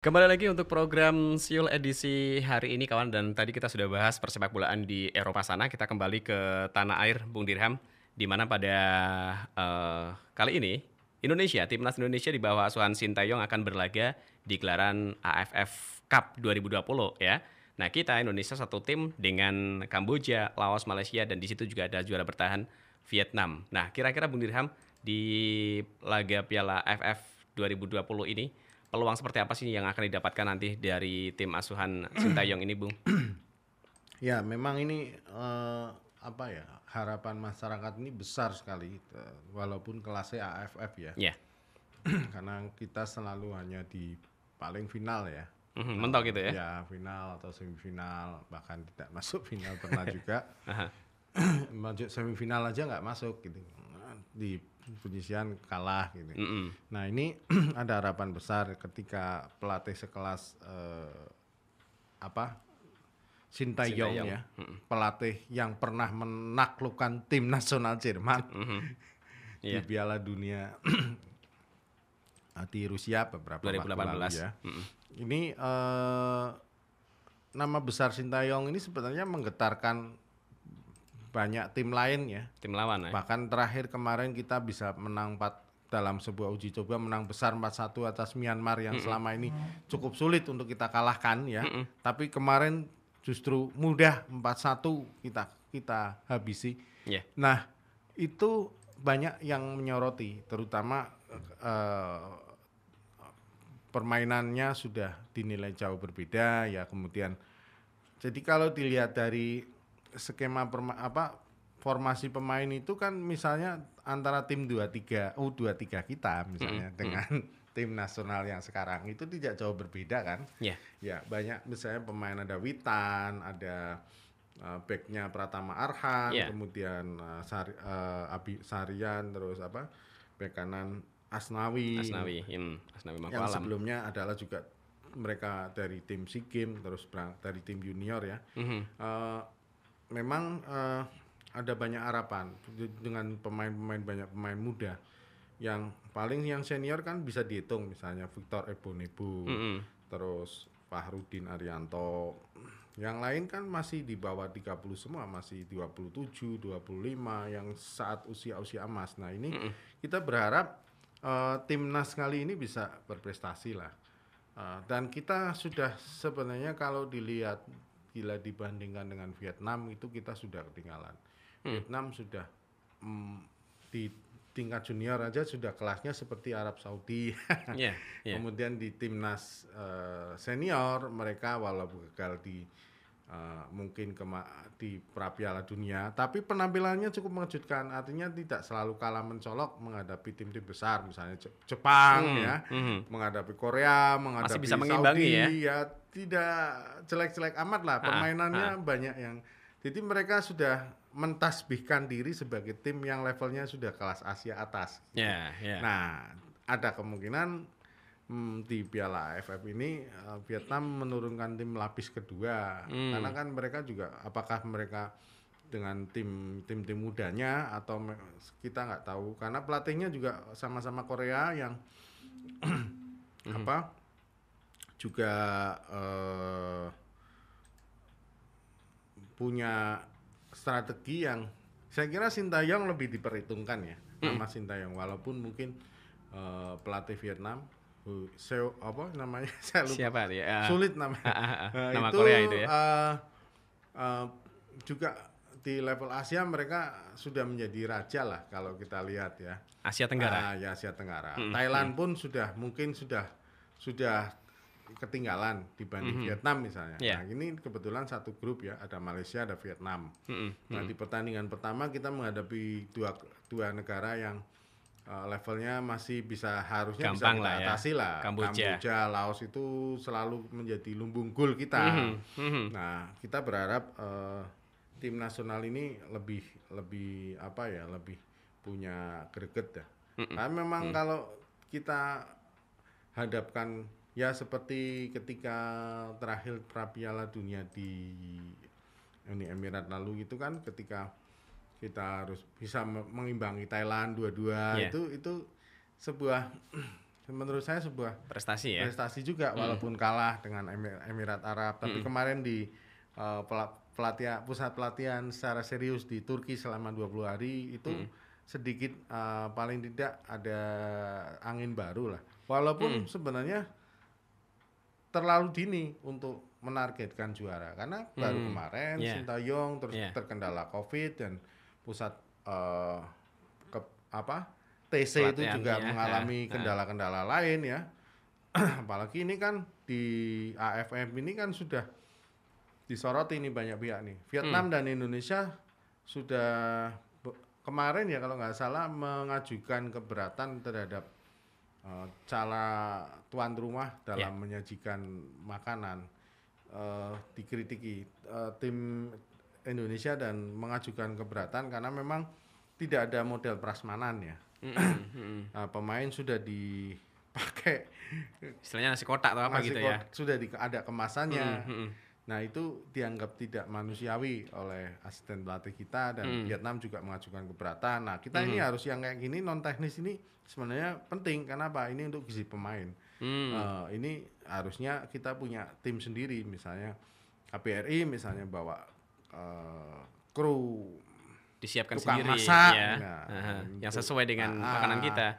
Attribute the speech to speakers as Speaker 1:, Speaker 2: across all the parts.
Speaker 1: Kembali lagi untuk program Siul edisi hari ini kawan, dan tadi kita sudah bahas persepak bolaan di Eropa sana. Kita kembali ke tanah air Bung Dirham, di mana pada kali ini timnas Indonesia di bawah asuhan Sintayong akan berlaga di gelaran AFF Cup 2020 ya. Nah, kita Indonesia satu tim dengan Kamboja, Laos, Malaysia, dan di situ juga ada juara bertahan Vietnam. Nah, kira-kira Bung Dirham, di laga Piala AFF 2020 ini peluang seperti apa sih yang akan didapatkan nanti dari tim asuhan Sintayong ini, Bung?
Speaker 2: Ya, memang ini harapan masyarakat ini besar sekali, walaupun kelasnya AFF ya,
Speaker 1: Ya,
Speaker 2: karena kita selalu hanya di paling final ya.
Speaker 1: mentok gitu ya?
Speaker 2: Ya final atau semifinal, bahkan tidak masuk final pernah juga.
Speaker 1: Aha.
Speaker 2: Masuk semifinal aja nggak masuk gitu, di penyisihan kalah gitu. Nah ini ada harapan besar ketika pelatih sekelas apa Sintayong
Speaker 1: Sintayong.
Speaker 2: ya, pelatih yang pernah menaklukkan tim nasional Jerman di
Speaker 1: Iya,
Speaker 2: Piala Dunia di Rusia beberapa waktu lalu
Speaker 1: 2018.
Speaker 2: ya. Ini nama besar Sintayong ini sebenarnya menggetarkan banyak tim lain ya.
Speaker 1: Tim lawan ya.
Speaker 2: Bahkan terakhir kemarin kita bisa menang 4 dalam sebuah uji coba, menang besar 4-1 atas Myanmar yang selama ini cukup sulit untuk kita kalahkan ya. Tapi kemarin justru mudah 4-1 kita habisi.
Speaker 1: Iya.
Speaker 2: Nah, itu banyak yang menyoroti, terutama permainannya sudah dinilai jauh berbeda ya. Kemudian jadi kalau dilihat dari skema formasi pemain itu kan, misalnya antara tim 23 U23 kita misalnya dengan tim nasional yang sekarang itu tidak jauh berbeda kan.
Speaker 1: Iya.
Speaker 2: Ya, banyak misalnya pemain, ada Witan, ada backnya Pratama Arhan,
Speaker 1: Iya.
Speaker 2: kemudian Abi Sarian, terus back kanan Asnawi,
Speaker 1: Asnawi, Asnawi
Speaker 2: yang
Speaker 1: Mangkualam.
Speaker 2: sebelumnya adalah juga mereka dari tim SEA Games, terus dari tim junior ya. Memang ada banyak harapan dengan banyak pemain muda. Yang paling yang senior kan bisa dihitung, misalnya Victor Ebonebu, terus Fahrudin Arianto. Yang lain kan masih di bawah 30 semua, masih 27, 25 yang saat usia-usia emas. Nah, ini kita berharap timnas kali ini bisa berprestasi lah. Dan kita sudah sebenarnya kalau dilihat, bila dibandingkan dengan Vietnam itu kita sudah ketinggalan. Vietnam sudah di tingkat junior aja sudah kelasnya seperti Arab Saudi.
Speaker 1: Iya, iya.
Speaker 2: Kemudian di timnas senior mereka walaupun gagal mungkin di pra Piala Dunia, tapi penampilannya cukup mengejutkan. Artinya tidak selalu kalah mencolok menghadapi tim-tim besar, misalnya Jepang ya, menghadapi Korea, menghadapi
Speaker 1: bisa mengimbangi
Speaker 2: Saudi ya, tidak jelek-jelek amat lah. Permainannya banyak yang, jadi mereka sudah mentasbihkan diri sebagai tim yang levelnya sudah kelas Asia atas.
Speaker 1: Iya, iya.
Speaker 2: Nah, ada kemungkinan di Piala AFF ini Vietnam menurunkan tim lapis kedua, karena kan mereka juga, apakah mereka dengan tim mudanya atau kita nggak tahu, karena pelatihnya juga sama-sama Korea yang juga punya strategi yang saya kira Sintayong lebih diperhitungkan ya, nama Sintayong, walaupun mungkin pelatih Vietnam namanya saya lupa.
Speaker 1: Siapa dia?
Speaker 2: Sulit namanya.
Speaker 1: Nama
Speaker 2: itu
Speaker 1: Korea itu ya.
Speaker 2: Juga di level Asia mereka sudah menjadi raja lah kalau kita lihat ya.
Speaker 1: Asia Tenggara.
Speaker 2: Ya, Asia Tenggara. Thailand pun mungkin sudah ketinggalan dibanding Vietnam misalnya.
Speaker 1: Yeah.
Speaker 2: Nah, ini kebetulan satu grup ya, ada Malaysia, ada Vietnam. Nah, di pertandingan pertama kita menghadapi dua negara yang levelnya masih harusnya
Speaker 1: gampang
Speaker 2: bisa kita atasi lah.
Speaker 1: Kamboja,
Speaker 2: Laos itu selalu menjadi lumbung gol kita. Nah, kita berharap tim nasional ini lebih punya greget ya. Karena memang kalau kita hadapkan ya seperti ketika terakhir pra Piala Dunia di Uni Emirat lalu itu kan, ketika kita harus bisa mengimbangi Thailand 2-2, itu sebuah menurut saya sebuah
Speaker 1: Prestasi ya.
Speaker 2: prestasi juga walaupun kalah dengan Emirat Arab. Tapi kemarin di pusat pelatihan secara serius di Turki selama 20 hari itu sedikit paling tidak ada angin baru lah. Walaupun sebenarnya terlalu dini untuk menargetkan juara karena baru kemarin Sintayong terus terkendala Covid dan pusat TC itu juga mengalami kendala-kendala lain ya. Apalagi ini kan di AFF ini kan sudah disoroti ini banyak pihak nih. Vietnam dan Indonesia sudah kemarin ya kalau nggak salah mengajukan keberatan terhadap cara tuan rumah dalam menyajikan makanan. Dikritiki tim Indonesia dan mengajukan keberatan karena memang tidak ada model prasmanan ya. Pemain sudah dipakai
Speaker 1: istilahnya nasi kotak atau apa gitu ya.
Speaker 2: Sudah ada kemasannya. Nah itu dianggap tidak manusiawi oleh asisten pelatih kita dan Vietnam juga mengajukan keberatan. Nah kita ini harus yang kayak gini non teknis ini sebenarnya penting. Kenapa? Ini untuk gizi pemain. Ini harusnya kita punya tim sendiri, misalnya KPRI misalnya bawa kru
Speaker 1: disiapkan
Speaker 2: tukang
Speaker 1: sendiri
Speaker 2: masak,
Speaker 1: ya. Yang sesuai dengan makanan kita.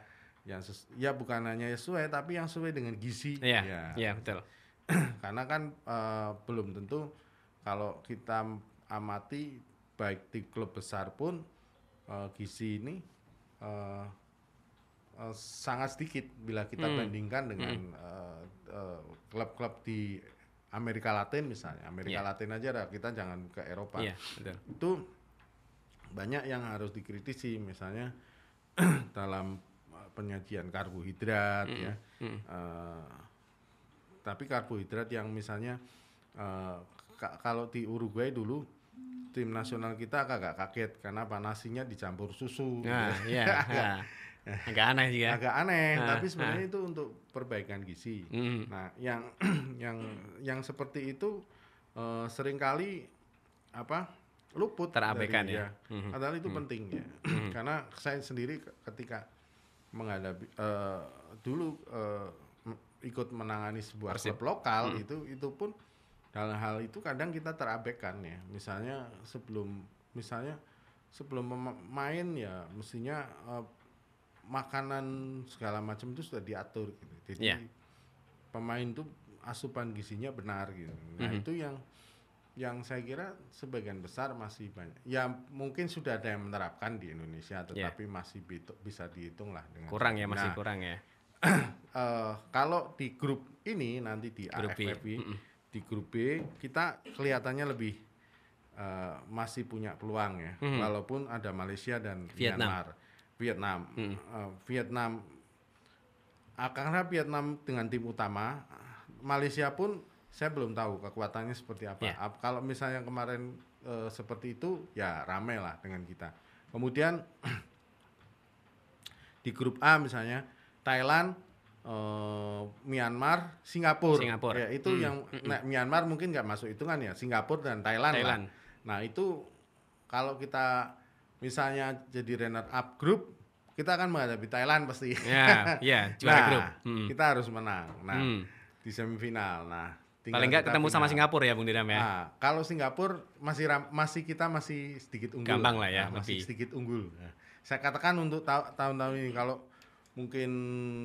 Speaker 2: Ya bukan hanya sesuai tapi yang sesuai dengan gizi.
Speaker 1: Iya, betul.
Speaker 2: Karena kan belum tentu kalau kita amati baik di klub besar pun gizi ini sangat sedikit bila kita bandingkan dengan klub-klub di Amerika Latin misalnya. Amerika Latin aja dah, kita jangan ke Eropa.
Speaker 1: Betul.
Speaker 2: Itu banyak yang harus dikritisi misalnya dalam penyajian karbohidrat ya. Tapi karbohidrat yang misalnya kalau di Uruguay dulu tim nasional kita agak kaget karena nasinya dicampur susu.
Speaker 1: Agak aneh juga.
Speaker 2: Agak aneh, tapi sebenarnya itu untuk perbaikan gizi. Nah, yang seperti itu seringkali luput
Speaker 1: terabaikan
Speaker 2: dari,
Speaker 1: ya.
Speaker 2: Padahal itu penting ya. Karena saya sendiri ketika menghadapi dulu ikut menangani sebuah klub lokal itu pun hal-hal itu kadang kita terabaikan ya. Misalnya sebelum main ya mestinya makanan segala macam itu sudah diatur gitu. Jadi pemain itu asupan gizinya benar gitu. Nah, itu yang saya kira sebagian besar masih banyak. Ya mungkin sudah ada yang menerapkan di Indonesia tetapi masih bisa dihitung lah dengan
Speaker 1: kurang ya, masih kurang ya.
Speaker 2: Kalau di grup ini nanti di AFF di grup B kita kelihatannya lebih masih punya peluang ya. Walaupun ada Malaysia dan Myanmar. Vietnam karena Vietnam dengan tim utama, Malaysia pun saya belum tahu kekuatannya seperti apa. Kalau misalnya kemarin seperti itu ya ramai lah dengan kita. Kemudian di grup A misalnya Thailand, Myanmar, Singapura. Ya itu yang Myanmar mungkin nggak masuk hitungan ya, Singapura dan Thailand. Lah. Nah itu kalau kita misalnya jadi runner up grup, kita akan menghadapi Thailand pasti.
Speaker 1: Juara grup.
Speaker 2: Kita harus menang. Nah di semifinal. Nah
Speaker 1: paling nggak ketemu sama Singapura ya Bung Diram ya.
Speaker 2: Nah, kalau Singapura kita masih sedikit unggul.
Speaker 1: Gampang lah ya.
Speaker 2: Masih sedikit unggul. Nah, saya katakan untuk tahun-tahun ini kalau mungkin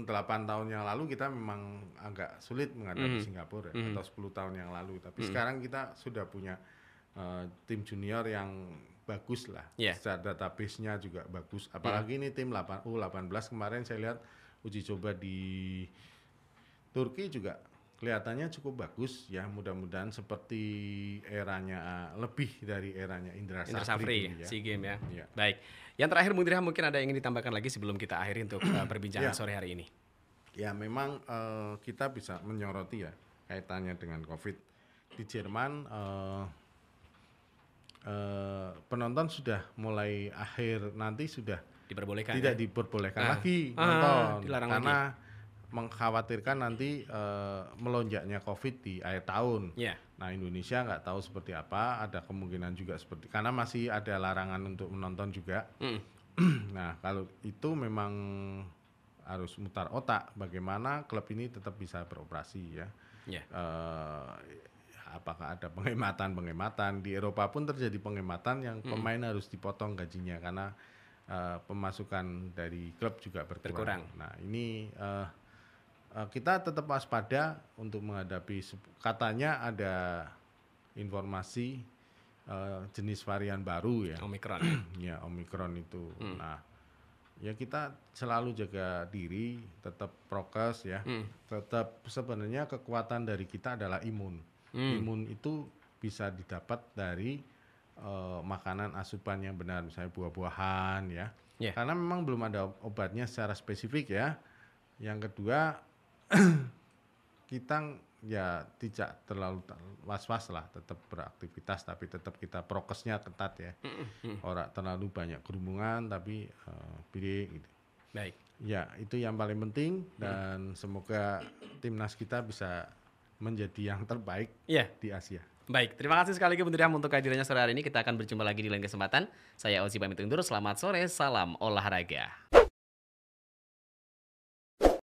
Speaker 2: 8 tahun yang lalu kita memang agak sulit menghadapi Singapura atau 10 tahun yang lalu. Tapi sekarang kita sudah punya tim junior yang bagus lah. Secara database-nya juga bagus. Apalagi ini tim U18 kemarin saya lihat uji coba di Turki juga kelihatannya cukup bagus ya, mudah-mudahan seperti eranya lebih dari eranya Indra Safri
Speaker 1: ya. SEA Games ya. Baik. Yang terakhir Bung Dirham mungkin ada yang ingin ditambahkan lagi sebelum kita akhiri untuk perbincangan sore hari ini.
Speaker 2: Ya memang kita bisa menyoroti ya kaitannya dengan Covid. Di Jerman penonton sudah mulai akhir nanti sudah
Speaker 1: diperbolehkan
Speaker 2: tidak diperbolehkan lagi nonton karena
Speaker 1: lagi.
Speaker 2: Mengkhawatirkan nanti melonjaknya Covid di akhir tahun. Nah Indonesia nggak tahu seperti apa, ada kemungkinan juga seperti karena masih ada larangan untuk menonton juga. Nah kalau itu memang harus mutar otak bagaimana klub ini tetap bisa beroperasi ya.
Speaker 1: Ya.
Speaker 2: Apakah ada penghematan di Eropa pun terjadi penghematan yang pemain harus dipotong gajinya karena pemasukan dari klub juga berkurang. Nah ini kita tetap waspada untuk menghadapi katanya ada informasi jenis varian baru ya.
Speaker 1: Omikron.
Speaker 2: Ya Omikron itu. Nah ya kita selalu jaga diri, tetap prokes ya. Tetap sebenarnya kekuatan dari kita adalah imun. Imun itu bisa didapat dari makanan asupan yang benar, misalnya buah-buahan ya. Karena memang belum ada obatnya secara spesifik ya. Yang kedua kita ya tidak terlalu was-was lah, tetap beraktivitas tapi tetap kita prokesnya ketat ya. Orang terlalu banyak kerumunan tapi pilih gitu.
Speaker 1: Baik.
Speaker 2: Ya, itu yang paling penting dan semoga timnas kita bisa menjadi yang terbaik di Asia.
Speaker 1: Baik, terima kasih sekali lagi Bung Dirham untuk kehadirannya sore hari ini. Kita akan berjumpa lagi di lain kesempatan. Saya Ozi pamit undur, selamat sore, salam olahraga.